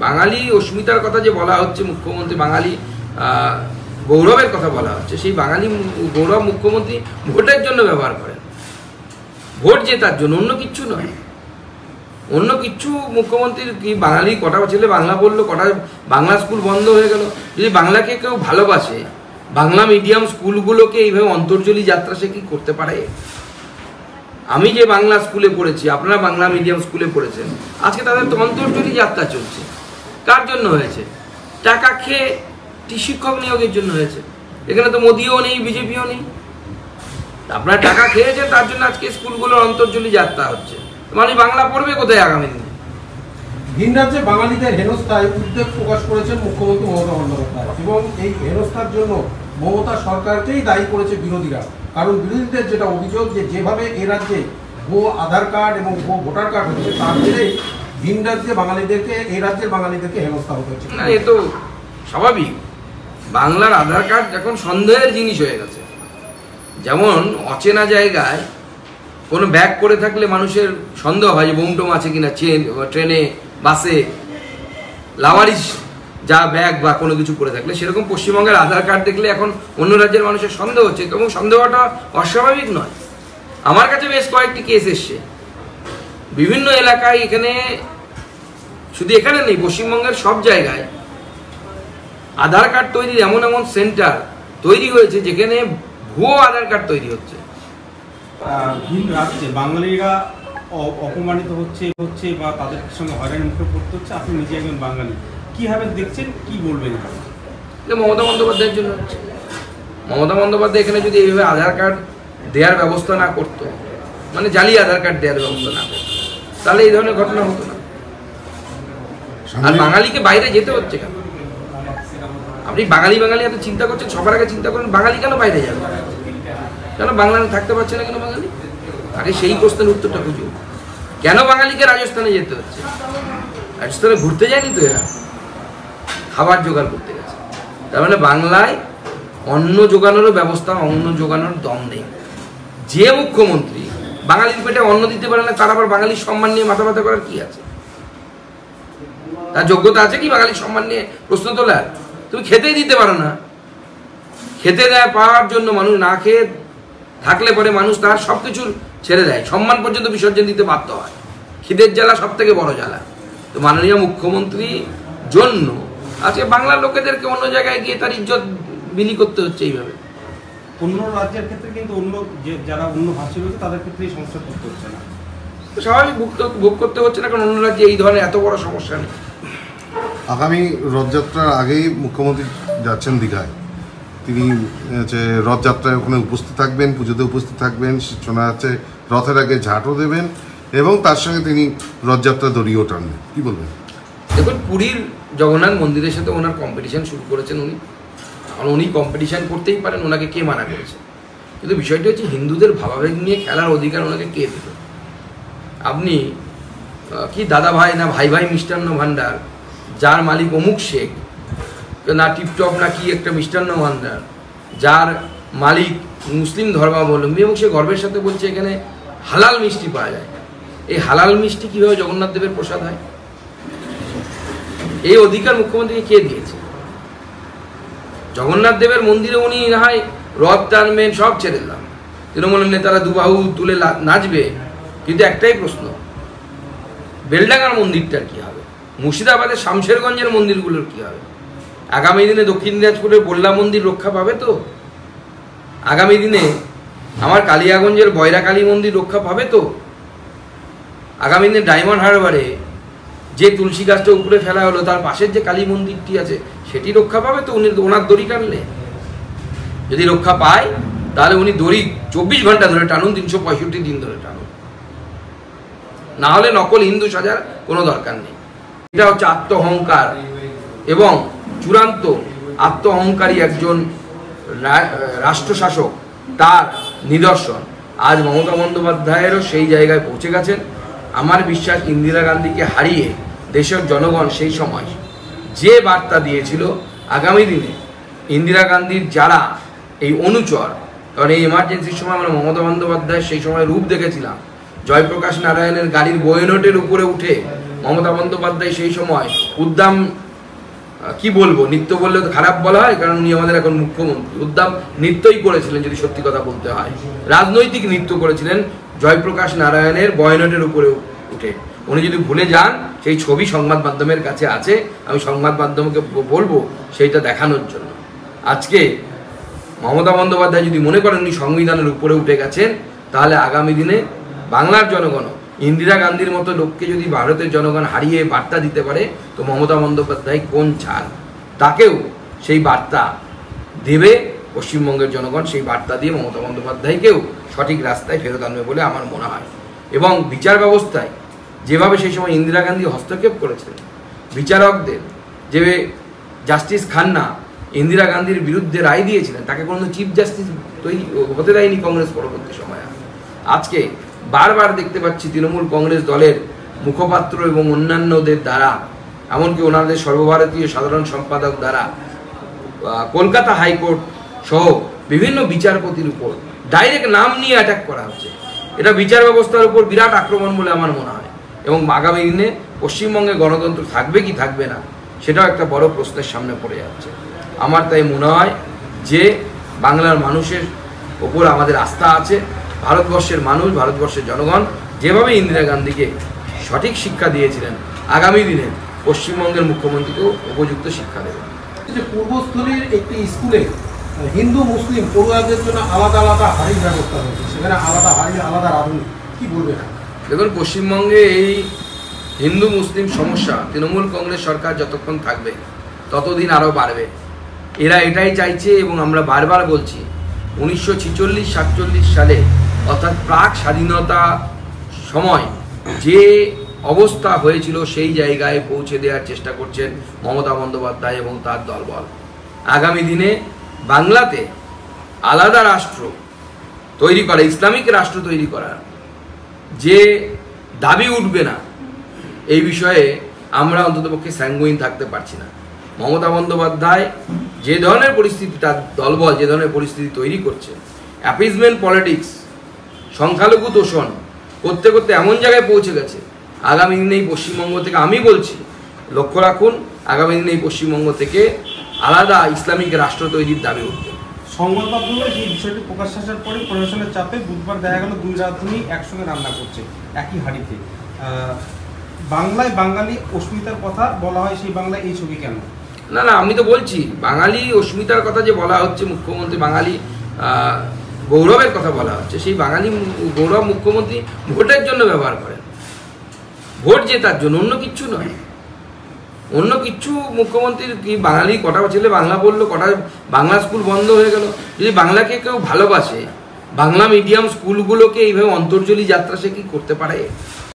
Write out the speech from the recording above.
বাঙালি অস্মিতার কথা যে বলা হচ্ছে, মুখ্যমন্ত্রী বাঙালি গৌরবের কথা বলা হচ্ছে, সেই বাঙালি গৌরব মুখ্যমন্ত্রী ভোটের জন্য ব্যবহার করেন, ভোট জেতার জন্য, অন্য কিচ্ছু নয়। অন্য কিচ্ছু মুখ্যমন্ত্রীর কি, বাঙালি কটা ছেলে বাংলা বললো, কটা বাংলা স্কুল বন্ধ হয়ে গেল। যদি বাংলাকে কেউ ভালোবাসে, বাংলা মিডিয়াম স্কুলগুলোকে এইভাবে অন্তর্জলি যাত্রা সে কি করতে পারে? আমি যে বাংলা স্কুলে পড়েছি, আপনারা বাংলা মিডিয়াম স্কুলে পড়েছেন, আজকে তাদের তো অন্তর্জলি যাত্রা চলছে। কার জন্য হয়েছে? টাকা খেয়ে শিক্ষক নিয়োগের জন্য হয়েছে। এখানে তো মোদিও নেই, বিজেপিও নেই। আপনারা টাকা খেয়েছেন, তার জন্য আজকে স্কুলগুলোর অন্তর্জলি যাত্রা হচ্ছে। মানে বাংলা পড়বে কোথায় আগামী দিনে? ভিন রাজ্যে বাঙালিদের হেনস্থায় উদ্বেগ প্রকাশ করেছেন মুখ্যমন্ত্রী মমতা বন্দ্যোপাধ্যায়, এবং এই হেনস্থার জন্য মমতা সরকারকেই দায়ী করেছে বিরোধীরা। কারণ বিরোধীদের যেটা অভিযোগ, যে যেভাবে এ রাজ্যে ভুয়ো আধার কার্ড এবং ভুয়ো ভোটার কার্ড হচ্ছে, তার জেরেই ভিন রাজ্যে বাঙালিদেরকে, এই রাজ্যের বাঙালিদেরকে হেনস্থা হতে হচ্ছে। না, এ তো স্বাভাবিক। বাংলার আধার কার্ড এখন সন্দেহের জিনিস হয়ে গেছে। যেমন অচেনা জায়গায় কোনো ব্যাগ করে থাকলে মানুষের সন্দেহ হয় যে বোমটোম আছে কিনা, ট্রেনে, বাসে, লাওয়ারিস যা ব্যাগ বা কোনো কিছু করে থাকলে, সেরকম পশ্চিমবঙ্গের আধার কার্ড দেখলে এখন অন্য রাজ্যের মানুষের সন্দেহ হচ্ছে, এবং সন্দেহটা অস্বাভাবিক নয়। আমার কাছে বেশ কয়েকটি কেস এসছে বিভিন্ন এলাকায়। এখানে শুধু এখানে নেই, পশ্চিমবঙ্গের সব জায়গায় আধার কার্ড তৈরির এমন এমন সেন্টার তৈরি হয়েছে যেখানে ভুয়ো আধার কার্ড তৈরি হচ্ছে। ভিন রাজ্যে বাঙালিরা অপমানিত হচ্ছে বা তাদের সঙ্গে হয়রানির মুখে পড়তে হচ্ছে। আপনি নিজে একজন বাঙালি, কিভাবে দেখছেন, কি বলবেন? মমতা বন্দ্যোপাধ্যায়ের জন্য হচ্ছে। মমতা বন্দ্যোপাধ্যায় এখানে যদি এইভাবে আধার কার্ড দেওয়ার ব্যবস্থা না করতো, মানে জালি আধার কার্ড দেওয়ার ব্যবস্থা না করতো, তাহলে এই ধরনের ঘটনা হতো না। আর বাঙালিকে বাইরে যেতে হচ্ছে কেন? আপনি বাঙালি এত চিন্তা করছেন, সবার আগে চিন্তা করেন বাঙালি কেন বাইরে যাবে, কেন বাংলায় থাকতে পারছে না কেন বাঙালি? আগে সেই প্রশ্নের উত্তরটা খুঁজুন। কেন বাঙালিকে রাজস্থানে যেতে হচ্ছে? রাজস্থানে ঘুরতে যায়নি তো, এরা খাবার জোগাড় করতে গেছে। তার মানে বাংলায় অন্ন জোগানোরও ব্যবস্থা, অন্ন জোগানোর দম নেই। যে মুখ্যমন্ত্রী বাঙালির পেটে অন্ন দিতে পারে না, তার আবার বাঙালির সম্মান নিয়ে মাথা ব্যথা করার কি আছে? তার যোগ্যতা আছে কি বাঙালির সম্মান নিয়ে প্রশ্ন তোলার? তুমি খেতেই দিতে পারো না। খেতে দেয় পাওয়ার জন্য মানুষ না খেয়ে থাকলে পরে মানুষ তার সবকিছু ছেড়ে দেয়, সম্মান পর্যন্ত বিসর্জন দিতে বাধ্য হয়। খিদের জ্বালা সব থেকে বড় জ্বালা। তো মাননীয় মুখ্যমন্ত্রী জন্য আজকে বাংলার লোকেদেরকে অন্য জায়গায় গিয়ে তার ইজ্জত বিলি করতে হচ্ছে এইভাবে। অন্য রাজ্যের ক্ষেত্রে কিন্তু অন্য যারা অন্য ভাষী রয়েছে তাদের ক্ষেত্রে এই সমস্যা করতে হচ্ছে না। স্বাভাবিক ভোগ করতে হচ্ছে না, কারণ অন্য রাজ্যে এই ধরনের এত বড় সমস্যা নেই। আগামী রথযাত্রার আগেই মুখ্যমন্ত্রী যাচ্ছেন দীঘায়। তিনি রথযাত্রায় ওখানে উপস্থিত থাকবেন, পুজোতে উপস্থিত থাকবেন, শোনা যাচ্ছে রথের আগে ঝাঁটও দেবেন, এবং তার সঙ্গে তিনি রথযাত্রা দড়িও টানবেন। কি বলবেন? দেখুন, পুরীর জগন্নাথ মন্দিরের সাথে ওনার কম্পিটিশন শুরু করেছেন উনি, কারণ উনি কম্পিটিশন করতেই পারেন, ওনাকে কে মানা করেছে? কিন্তু বিষয়টি হচ্ছে, হিন্দুদের ভাবাবেগ নিয়ে খেলার অধিকার ওনাকে কে দিল? আপনি কি দাদা ভাই না ভাই ভাই মিষ্টান্ন ভাণ্ডার, যার মালিক অমুক শেখ না টিপটপ না কি একটা মিষ্টান্ন ভাণ্ডার, যার মালিক মুসলিম ধর্মাবলম্বী, এবং সে গর্বের সাথে বলছে এখানে হালাল মিষ্টি পাওয়া যায়। এই হালাল মিষ্টি কীভাবে জগন্নাথ দেবের প্রসাদ হয়? এই অধিকার মুখ্যমন্ত্রীকে কে দিয়েছে? জগন্নাথ দেবের মন্দিরে উনি না হয় রথ টানবেন, সব ছেড়ে দিলাম, তৃণমূলের নেতারা দুবাহু তুলে নাচবে, কিন্তু একটাই প্রশ্ন, বেলডাঙ্গার মন্দিরটার কি হবে? মুর্শিদাবাদের শামশেরগঞ্জের মন্দিরগুলোর কি হবে? আগামী দিনে দক্ষিণ দিনাজপুরের বল্লা মন্দির রক্ষা পাবে তো? আগামী দিনে আমার কালিয়াগঞ্জের বয়রা কালী মন্দির রক্ষা পাবে তো? আগামী দিনে ডায়মন্ড হারবারে যে তুলসী গাছটা উপরে ফেলা হলো, তার পাশের যে কালী মন্দিরটি আছে, সেটি রক্ষা পাবে তো? উনি ওনার দড়ি টানলে, যদি রক্ষা পায়, তাহলে উনি দড়ি 24 ঘন্টা ধরে টানুন, 365 দিন ধরে টানুন, না হলে নকল হিন্দু সাজার কোনো দরকার নেই। এটা হচ্ছে আত্মহংকার, এবং চূড়ান্ত আত্মহংকারী একজন রাষ্ট্রশাসক, তার নিদর্শন। আজ মমতা বন্দ্যোপাধ্যায়েরও সেই জায়গায় পৌঁছে গেছেন। আমার বিশ্বাস, ইন্দিরা গান্ধীকে হারিয়ে দেশের জনগণ সেই সময় যে বার্তা দিয়েছিল, আগামী দিনে ইন্দিরা গান্ধীর যারা এই অনুচর, কারণ এই এমার্জেন্সির সময় আমরা মমতা বন্দ্যোপাধ্যায়ের সেই সময় রূপ দেখেছিলাম, জয়প্রকাশ নারায়ণের গাড়ির বয়নটের উপরে উঠে মমতা বন্দ্যোপাধ্যায় সেই সময় উদ্দাম কি বলবো, নৃত্য বললে তো খারাপ বলা হয়, কারণ উনি আমাদের এখন মুখ্যমন্ত্রী, উদ্দাম নৃত্যই করেছিলেন যদি সত্যি কথা বলতে হয়, রাজনৈতিক নৃত্য করেছিলেন জয়প্রকাশ নারায়ণের বয়নটের উপরে উঠে। উনি যদি ভুলে যান, সেই ছবি সংবাদ মাধ্যমের কাছে আছে, আমি সংবাদ মাধ্যমকে বলবো সেইটা দেখানোর জন্য। আজকে মমতা বন্দ্যোপাধ্যায় যদি মনে করেন উনি সংবিধানের উপরে উঠে গেছেন, তাহলে আগামী দিনে বাংলার জনগণ ইন্দিরা গান্ধীর মতো লোককে যদি ভারতের জনগণ হারিয়ে বার্তা দিতে পারে, তো মমতা বন্দ্যোপাধ্যায় কোন ছাড়, তাকেও সেই বার্তা দেবে পশ্চিমবঙ্গের জনগণ, সেই বার্তা দিয়ে মমতা বন্দ্যোপাধ্যায়কেও সঠিক রাস্তায় ফেরত আনবে বলে আমার মনে হয়। এবং বিচার ব্যবস্থায় যেভাবে সেই সময় ইন্দিরা গান্ধী হস্তক্ষেপ করেছিলেন, বিচারকদের যে জাস্টিস খান্না ইন্দিরা গান্ধীর বিরুদ্ধে রায় দিয়েছিলেন, তাকে কোনো চিফ জাস্টিস তৈরি হতে দেয়নি কংগ্রেস পরবর্তী সময়ে। আজকে বারবার দেখতে পাচ্ছি তৃণমূল কংগ্রেস দলের মুখপাত্র এবং অন্যান্যদের দ্বারা, এমনকি ওনাদের সর্বভারতীয় সাধারণ সম্পাদক দ্বারা কলকাতা হাইকোর্ট সহ বিভিন্ন বিচারপতির উপর ডাইরেক্ট নাম নিয়ে অ্যাটাক করা হচ্ছে। এটা বিচার ব্যবস্থার উপর বিরাট আক্রমণ বলে আমার মনে হয়। এবং আগামী দিনে পশ্চিমবঙ্গে গণতন্ত্র থাকবে কি থাকবে না, সেটাও একটা বড় প্রশ্নের সামনে পড়ে যাচ্ছে। আমার তাই মনে হয় যে বাংলার মানুষের ওপর আমাদের আস্থা আছে। ভারতবর্ষের মানুষ, ভারতবর্ষের জনগণ যেভাবে ইন্দিরা গান্ধীকে সঠিক শিক্ষা দিয়েছিলেন, আগামী দিনে পশ্চিমবঙ্গের মুখ্যমন্ত্রীকেও উপযুক্ত শিক্ষা দেবে। যে পূর্বস্থলীর একটি স্কুলে হিন্দু মুসলিম পড়ুয়াদের জন্য আলাদা আলাদা হাড়ির ব্যবস্থা রয়েছে, সেখানে আলাদা হাড়ি আলাদা রাঁধুনি, কি বলবেন? দেখুন, পশ্চিমবঙ্গে এই হিন্দু মুসলিম সমস্যা তৃণমূল কংগ্রেস সরকার যতক্ষণ থাকবে ততদিন আরও বাড়বে। এরা এটাই চাইছে, এবং আমরা বারবার বলছি 1946-47 সালে অর্থাৎ প্রাক স্বাধীনতা সময় যে অবস্থা হয়েছিল সেই জায়গায় পৌঁছে দেওয়ার চেষ্টা করছেন মমতা বন্দ্যোপাধ্যায় এবং তার দলবল। আগামী দিনে বাংলাতে আলাদা রাষ্ট্র তৈরি করা, ইসলামিক রাষ্ট্র তৈরি করা যে দাবি উঠবে না, এই বিষয়ে আমরা অন্ততপক্ষে স্যাঙ্গুইন থাকতে পারছি না। মমতা বন্দ্যোপাধ্যায় যে ধরনের পরিস্থিতি, তার দলবল যে ধরনের পরিস্থিতি তৈরি করছে, অ্যাপিজমেন্ট পলিটিক্স, সংখ্যালঘু তোষণ করতে করতে এমন জায়গায় পৌঁছে গেছে, আগামী দিনে এই পশ্চিমবঙ্গ থেকে, আমি বলছি লক্ষ্য রাখুন, আগামী দিনে এই পশ্চিমবঙ্গ থেকে আলাদা ইসলামিক রাষ্ট্র তৈরির দাবি উঠবে। সংবাদ মাধ্যমে এই বিষয়টি প্রকাশ আসার পরে প্রশাসনের চাপে বুধবার দেখা গেল 2 রাঁধুনি একসঙ্গে রান্না করছে একই হাঁড়িতে। বাংলায় বাঙালি অস্মিতার কথা বলা হয়, সেই বাংলায় এই ছবি কেন? না না, আমি তো বলছি বাঙালি অস্মিতার কথা যে বলা হচ্ছে, মুখ্যমন্ত্রী বাঙালি গৌরবের কথা বলা হচ্ছে, সেই বাঙালি গৌরব মুখ্যমন্ত্রী ভোটের জন্য ব্যবহার করেন, ভোট জেতার জন্য, অন্য কিচ্ছু নয়। অন্য কিচ্ছু মুখ্যমন্ত্রীর কি, বাঙালি কটা ছেলে বাংলা বললো, কটা বাংলা স্কুল বন্ধ হয়ে গেল। যদি বাংলাকে কেউ ভালোবাসে, বাংলা মিডিয়াম স্কুলগুলোকে এইভাবে অন্তর্জলি যাত্রা সে কি করতে পারে?